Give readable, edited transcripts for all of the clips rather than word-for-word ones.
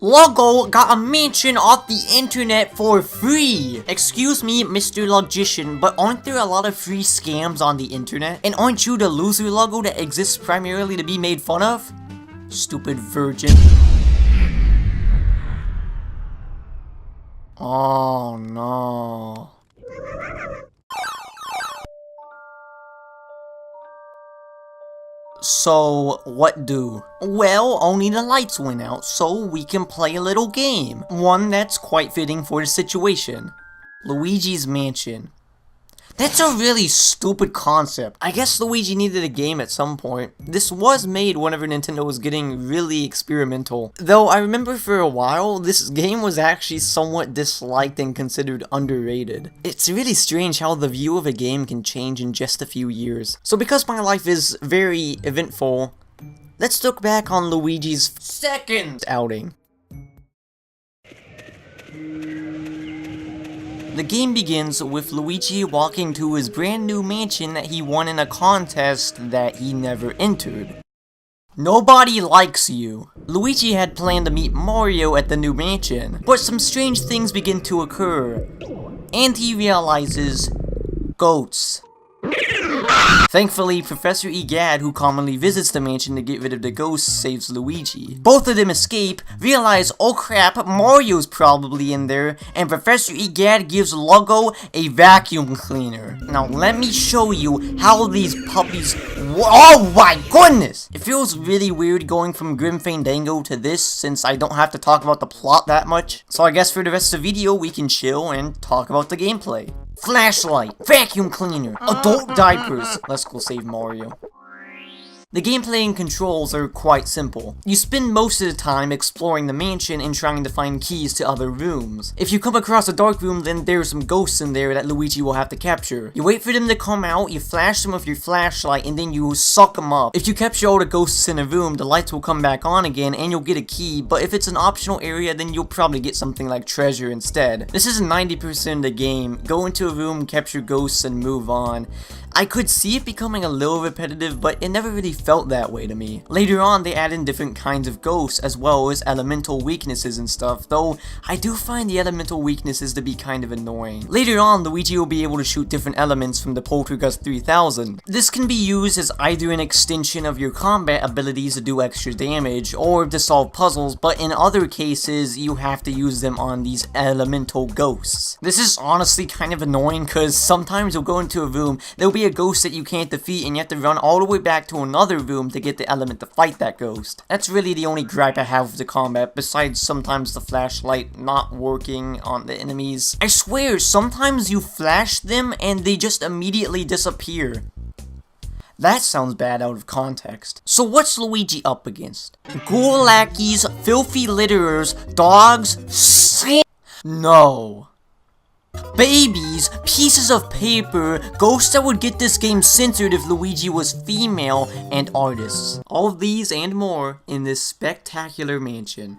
Luggo got a mansion off the internet for free! Excuse me, Mr. Luggician, but aren't there a lot of free scams on the internet? And aren't you the loser Luggo that exists primarily to be made fun of? Stupid virgin. Oh no. So, what do? Well, only the lights went out, so we can play a little game. One that's quite fitting for the situation. Luigi's Mansion. That's a really stupid concept. I guess Luigi needed a game at some point. This was made whenever Nintendo was getting really experimental. Though I remember for a while, this game was actually somewhat disliked and considered underrated. It's really strange how the view of a game can change in just a few years. So because my life is very eventful, let's look back on Luigi's second outing. The game begins with Luigi walking to his brand new mansion that he won in a contest that he never entered. Nobody likes you. Luigi had planned to meet Mario at the new mansion, but some strange things begin to occur, and he realizes goats. Thankfully, Professor Egad, who commonly visits the mansion to get rid of the ghosts, saves Luigi. Both of them escape, realize, oh crap, Mario's probably in there, and Professor Egad gives Luggo a vacuum cleaner. Now let me show you how these puppies... Oh my goodness! It feels really weird going from Grim Fandango to this, since I don't have to talk about the plot that much. So I guess for the rest of the video, we can chill and talk about the gameplay. Flashlight, vacuum cleaner, adult diapers. Let's go save Mario. The gameplay and controls are quite simple. You spend most of the time exploring the mansion and trying to find keys to other rooms. If you come across a dark room, then there's some ghosts in there that Luigi will have to capture. You wait for them to come out, you flash them with your flashlight, and then you suck them up. If you capture all the ghosts in a room, the lights will come back on again and you'll get a key, but if it's an optional area, then you'll probably get something like treasure instead. This is 90% of the game. Go into a room, capture ghosts, and move on. I could see it becoming a little repetitive, but it never really felt that way to me. Later on, they add in different kinds of ghosts, as well as elemental weaknesses and stuff, though I do find the elemental weaknesses to be kind of annoying. Later on, Luigi will be able to shoot different elements from the Poltergust 3000. This can be used as either an extension of your combat abilities to do extra damage, or to solve puzzles, but in other cases, you have to use them on these elemental ghosts. This is honestly kind of annoying, because sometimes you'll go into a room, there'll be a ghost that you can't defeat and you have to run all the way back to another room to get the element to fight that ghost. That's really the only gripe I have with the combat, besides sometimes the flashlight not working on the enemies. I swear, sometimes you flash them and they just immediately disappear. That sounds bad out of context. So what's Luigi up against? Ghoul lackeys, filthy litterers, dogs, No. Babies, pieces of paper, ghosts that would get this game censored if Luigi was female, and artists. All of these and more in this spectacular mansion.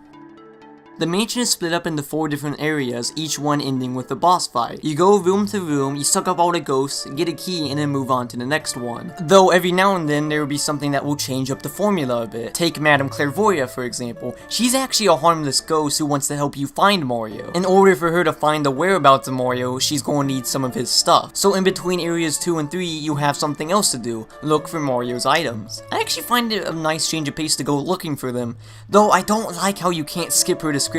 The mansion is split up into 4 different areas, each one ending with a boss fight. You go room to room, you suck up all the ghosts, get a key, and then move on to the next one. Though every now and then there will be something that will change up the formula a bit. Take Madame Clairvoyant for example. She's actually a harmless ghost who wants to help you find Mario. In order for her to find the whereabouts of Mario, she's going to need some of his stuff. So in between areas 2 and 3, you have something else to do. Look for Mario's items. I actually find it a nice change of pace to go looking for them. Though I don't like how you can't skip her descriptions,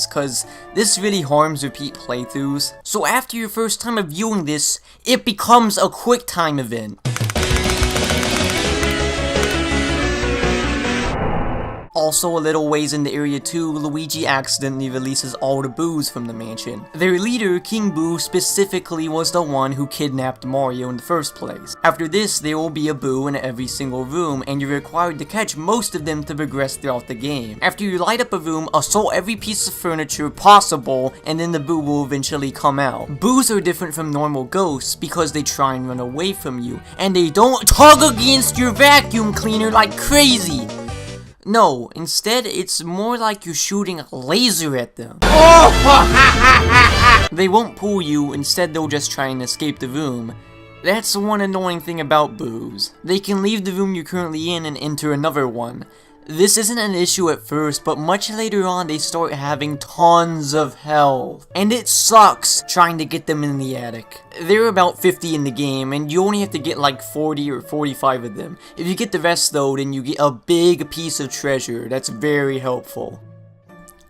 cause this really harms repeat playthroughs. So after your first time of viewing this, it becomes a quick time event. Also, a little ways into Area 2, Luigi accidentally releases all the boos from the mansion. Their leader, King Boo, specifically was the one who kidnapped Mario in the first place. After this, there will be a boo in every single room, and you're required to catch most of them to progress throughout the game. After you light up a room, assault every piece of furniture possible, and then the boo will eventually come out. Boos are different from normal ghosts because they try and run away from you, and they don't tug against your vacuum cleaner like crazy. No, instead, it's more like you're shooting a laser at them. They won't pull you, instead they'll just try and escape the room. That's the one annoying thing about boos. They can leave the room you're currently in and enter another one. This isn't an issue at first, but much later on they start having tons of health. And it sucks trying to get them in the attic. There are about 50 in the game, and you only have to get like 40 or 45 of them. If you get the rest though, then you get a big piece of treasure. That's very helpful.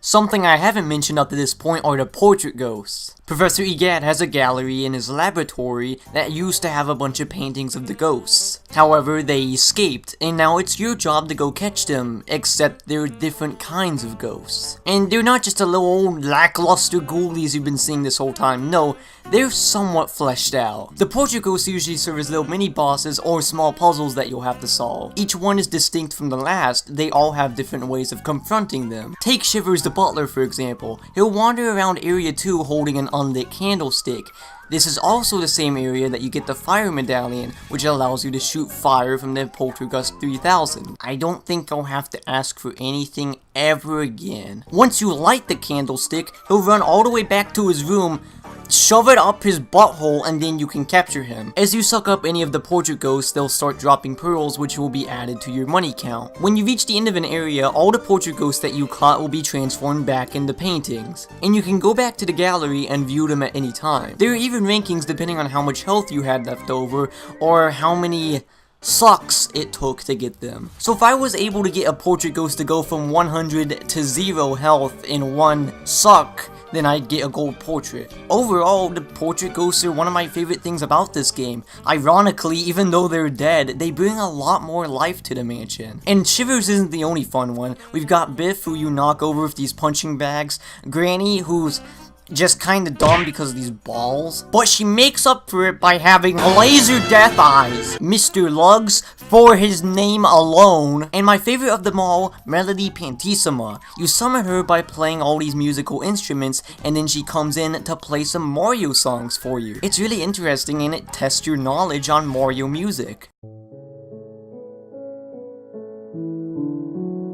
Something I haven't mentioned up to this point are the portrait ghosts. Professor Egad has a gallery in his laboratory that used to have a bunch of paintings of the ghosts. However, they escaped, and now it's your job to go catch them, except they're different kinds of ghosts. And they're not just a little old lackluster ghoulies you've been seeing this whole time, no, they're somewhat fleshed out. The portrait ghosts usually serve as little mini-bosses or small puzzles that you'll have to solve. Each one is distinct from the last, they all have different ways of confronting them. Take Shivers the butler for example. He'll wander around area 2 holding an unlit candlestick. This is also the same area that you get the fire medallion, which allows you to shoot fire from the Poltergust 3000. I don't think I'll have to ask for anything ever again. Once you light the candlestick, he'll run all the way back to his room, shove it up his butthole, and then you can capture him. As you suck up any of the portrait ghosts, they'll start dropping pearls, which will be added to your money count. When you reach the end of an area, all the portrait ghosts that you caught will be transformed back into paintings, and you can go back to the gallery and view them at any time. There are even rankings depending on how much health you had left over, or how many sucks it took to get them. So if I was able to get a portrait ghost to go from 100 to 0 health in one suck, then I'd get a gold portrait. Overall, the portrait ghosts are one of my favorite things about this game. Ironically, even though they're dead, they bring a lot more life to the mansion. And Shivers isn't the only fun one. We've got Biff, who you knock over with these punching bags, Granny, who's just kinda dumb because of these balls, but she makes up for it by having laser death eyes. Mr. Luggs, for his name alone. And my favorite of them all, Melody Pantissima. You summon her by playing all these musical instruments, and then she comes in to play some Mario songs for you. It's really interesting, and it tests your knowledge on Mario music.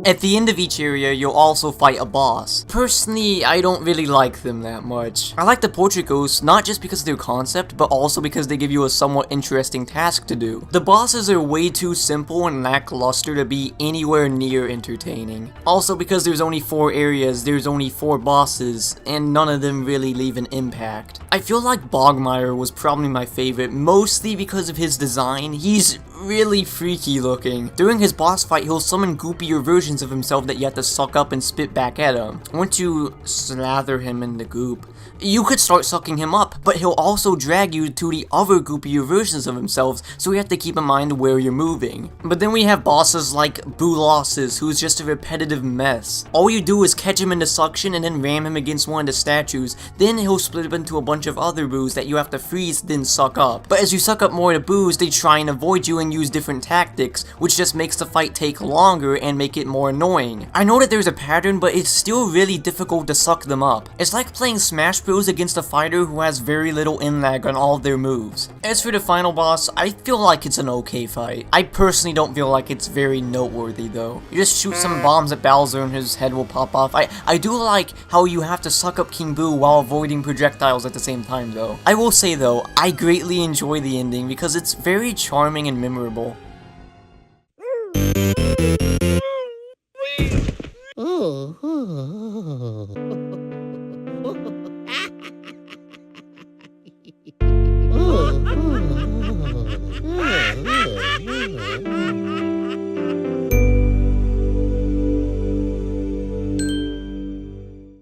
At the end of each area, you'll also fight a boss. Personally, I don't really like them that much. I like the portrait ghosts not just because of their concept, but also because they give you a somewhat interesting task to do. The bosses are way too simple and lackluster to be anywhere near entertaining. Also because there's only 4 areas, there's only 4 bosses, and none of them really leave an impact. I feel like Bogmire was probably my favorite, mostly because of his design. He's really freaky looking. During his boss fight, he'll summon goopier versions of himself that you have to suck up and spit back at him. Once you slather him in the goop, you could start sucking him up, but he'll also drag you to the other goopier versions of himself, so you have to keep in mind where you're moving. But then we have bosses like Boolossus, who's just a repetitive mess. All you do is catch him in the suction and then ram him against one of the statues, then he'll split up into a bunch of other boos that you have to freeze then suck up. But as you suck up more of the boos, they try and avoid you and use different tactics, which just makes the fight take longer and make it more annoying. I know that there's a pattern, but it's still really difficult to suck them up. It's like playing Smash Bros against a fighter who has very little in-lag on all of their moves. As for the final boss, I feel like it's an okay fight. I personally don't feel like it's very noteworthy though. You just shoot some bombs at Bowser and his head will pop off. I do like how you have to suck up King Boo while avoiding projectiles at the same time though. I will say though, I greatly enjoy the ending because it's very charming and memorable.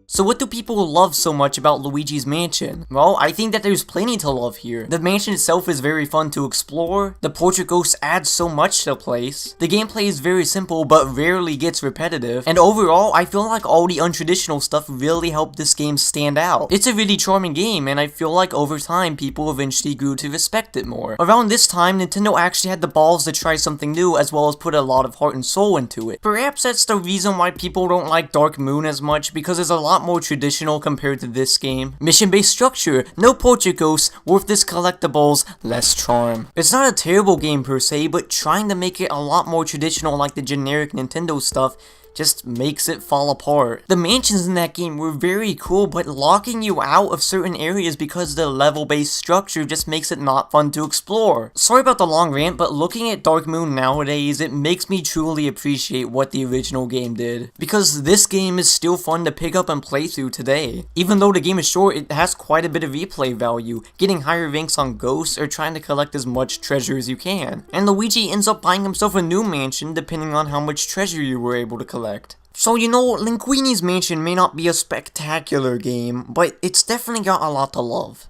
So what do people love so much about Luigi's Mansion? Well, I think that there's plenty to love here. The mansion itself is very fun to explore, the portrait ghosts add so much to the place, the gameplay is very simple but rarely gets repetitive, and overall, I feel like all the untraditional stuff really helped this game stand out. It's a really charming game, and I feel like over time, people eventually grew to respect it more. Around this time, Nintendo actually had the balls to try something new as well as put a lot of heart and soul into it. Perhaps that's the reason why people don't like Dark Moon as much, because it's a lot more traditional compared to this game. Mission-based structure, no portrait ghosts, worthless collectibles, less charm. It's not a terrible game per se, but trying to make it a lot more traditional like the generic Nintendo stuff just makes it fall apart. The mansions in that game were very cool, but locking you out of certain areas because the level-based structure just makes it not fun to explore. Sorry about the long rant, but looking at Dark Moon nowadays, it makes me truly appreciate what the original game did. Because this game is still fun to pick up and play through today. Even though the game is short, it has quite a bit of replay value, getting higher ranks on ghosts or trying to collect as much treasure as you can. And Luigi ends up buying himself a new mansion depending on how much treasure you were able to collect. So you know, Linguini's Mansion may not be a spectacular game, but it's definitely got a lot to love.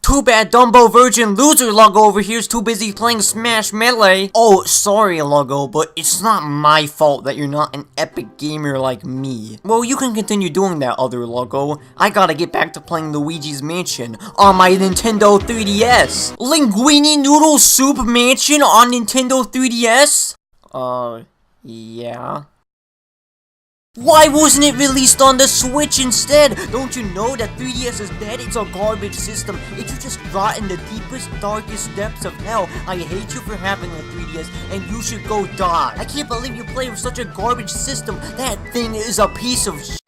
Too bad Dumbo Virgin Loser Luggo over here is too busy playing Smash Melee. Oh, sorry Luggo, but it's not my fault that you're not an epic gamer like me. Well, you can continue doing that, other Luggo. I gotta get back to playing Luigi's Mansion on my Nintendo 3DS. Linguini Noodle Soup Mansion on Nintendo 3DS? Yeah. Why wasn't it released on the Switch instead? Don't you know that 3DS is dead? It's a garbage system. It should just rot in the deepest, darkest depths of hell. I hate you for having a 3DS, and you should go die. I can't believe you play with such a garbage system. That thing is a piece of sh**.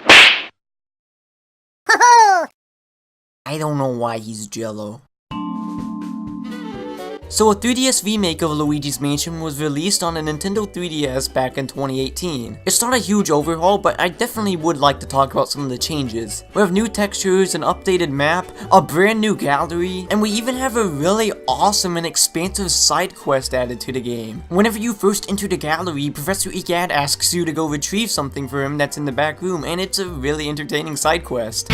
I don't know why he's jello. So a 3DS remake of Luigi's Mansion was released on a Nintendo 3DS back in 2018. It's not a huge overhaul, but I definitely would like to talk about some of the changes. We have new textures, an updated map, a brand new gallery, and we even have a really awesome and expansive side quest added to the game. Whenever you first enter the gallery, Professor Egad asks you to go retrieve something for him that's in the back room, and it's a really entertaining side quest.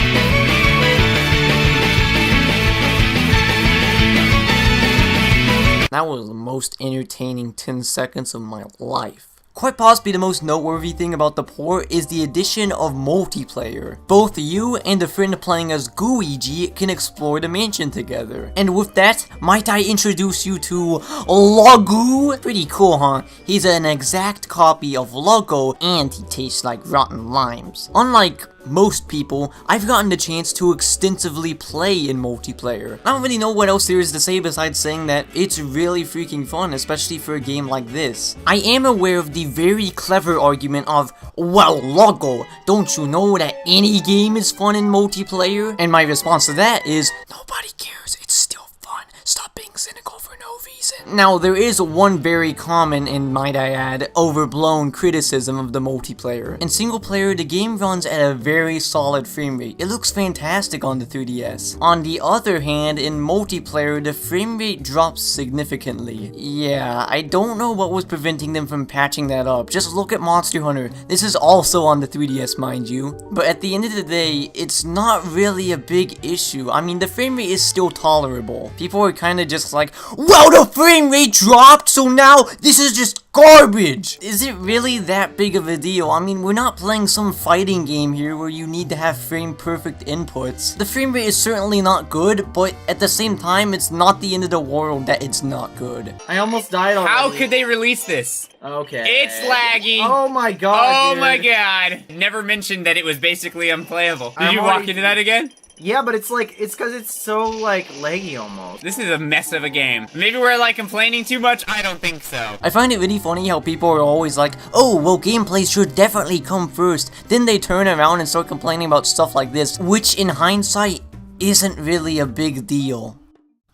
That was the most entertaining 10 seconds of my life. Quite possibly the most noteworthy thing about the port is the addition of multiplayer. Both you and a friend playing as Luigi can explore the mansion together. And with that, might I introduce you to Luggo? Pretty cool, huh? He's an exact copy of Luggo, and he tastes like rotten limes. Unlike most people, I've gotten the chance to extensively play in multiplayer. I don't really know what else there is to say besides saying that it's really freaking fun, especially for a game like this. I am aware of the very clever argument of, well, Luggo, don't you know that any game is fun in multiplayer? And my response to that is, nobody cares, it's still fun. Stop being cynical for no reason. Now, there is one very common, and might I add, overblown criticism of the multiplayer. In single player, the game runs at a very solid frame rate. It looks fantastic on the 3DS. On the other hand, in multiplayer, the frame rate drops significantly. Yeah, I don't know what was preventing them from patching that up. Just look at Monster Hunter. This is also on the 3DS, mind you. But at the end of the day, it's not really a big issue. I mean, the frame rate is still tolerable. People are kind of just like, well, the frame rate dropped, so now this is just garbage! Is it really that big of a deal? I mean, we're not playing some fighting game here where you need to have frame perfect inputs. The frame rate is certainly not good, but at the same time, it's not the end of the world that it's not good. I almost died already. How could they release this? Okay. It's laggy. Oh my god, Oh my god. Never mentioned that it was basically unplayable. Did I'm you already- walk into that again? Yeah, but it's because it's so, like, laggy almost. This is a mess of a game. Maybe we're, like, complaining too much? I don't think so. I find it really funny how people are always like, oh, well, gameplay should definitely come first. Then they turn around and start complaining about stuff like this, which in hindsight isn't really a big deal.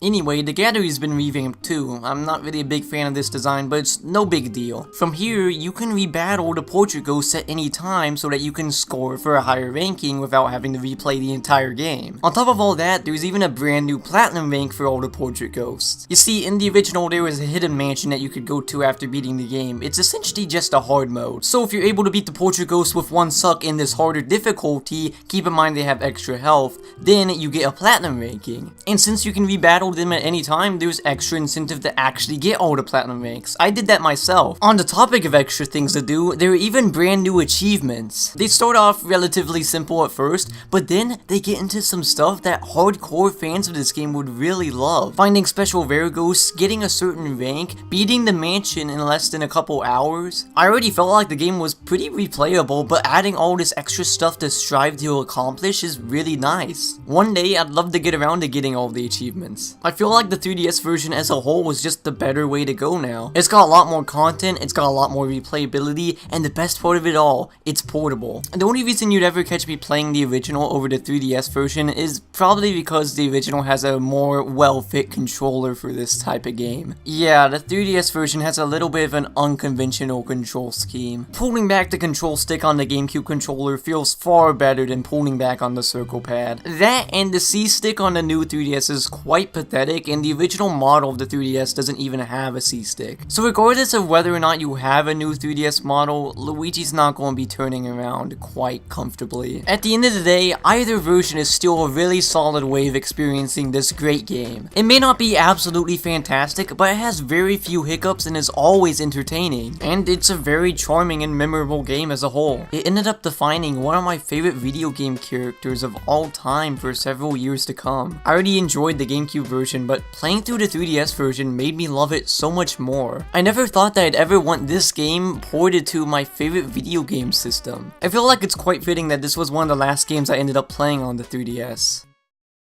Anyway, the gallery's been revamped too. I'm not really a big fan of this design, but it's no big deal. From here, you can rebattle the portrait ghosts at any time so that you can score for a higher ranking without having to replay the entire game. On top of all that, there's even a brand new platinum rank for all the portrait ghosts. You see, in the original there was a hidden mansion that you could go to after beating the game. It's essentially just a hard mode. So if you're able to beat the portrait ghosts with one suck in this harder difficulty, keep in mind they have extra health, then you get a platinum ranking. And since you can rebattle them at any time, there's extra incentive to actually get all the platinum ranks. I did that myself. On the topic of extra things to do, there are even brand new achievements. They start off relatively simple at first, but then they get into some stuff that hardcore fans of this game would really love. Finding special rare ghosts, getting a certain rank, beating the mansion in less than a couple hours. I already felt like the game was pretty replayable, but adding all this extra stuff to strive to accomplish is really nice. One day, I'd love to get around to getting all the achievements. I feel like the 3DS version as a whole was just the better way to go now. It's got a lot more content, it's got a lot more replayability, and the best part of it all, it's portable. And the only reason you'd ever catch me playing the original over the 3DS version is probably because the original has a more well-fit controller for this type of game. Yeah, the 3DS version has a little bit of an unconventional control scheme. Pulling back the control stick on the GameCube controller feels far better than pulling back on the circle pad. That and the C-stick on the new 3DS is quite pathetic, and the original model of the 3DS doesn't even have a C-stick. So regardless of whether or not you have a new 3DS model, Luigi's not going to be turning around quite comfortably. At the end of the day, either version is still a really solid way of experiencing this great game. It may not be absolutely fantastic, but it has very few hiccups and is always entertaining. And it's a very charming and memorable game as a whole. It ended up defining one of my favorite video game characters of all time for several years to come. I already enjoyed the GameCube version, but playing through the 3DS version made me love it so much more. I never thought that I'd ever want this game ported to my favorite video game system. I feel like it's quite fitting that this was one of the last games I ended up playing on the 3DS.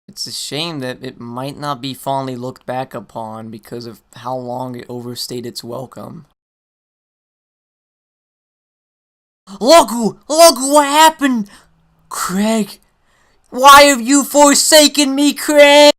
It's a shame that it might not be fondly looked back upon because of how long it overstayed its welcome. Luggo! Luggo, what happened? Craig, why have you forsaken me, Craig?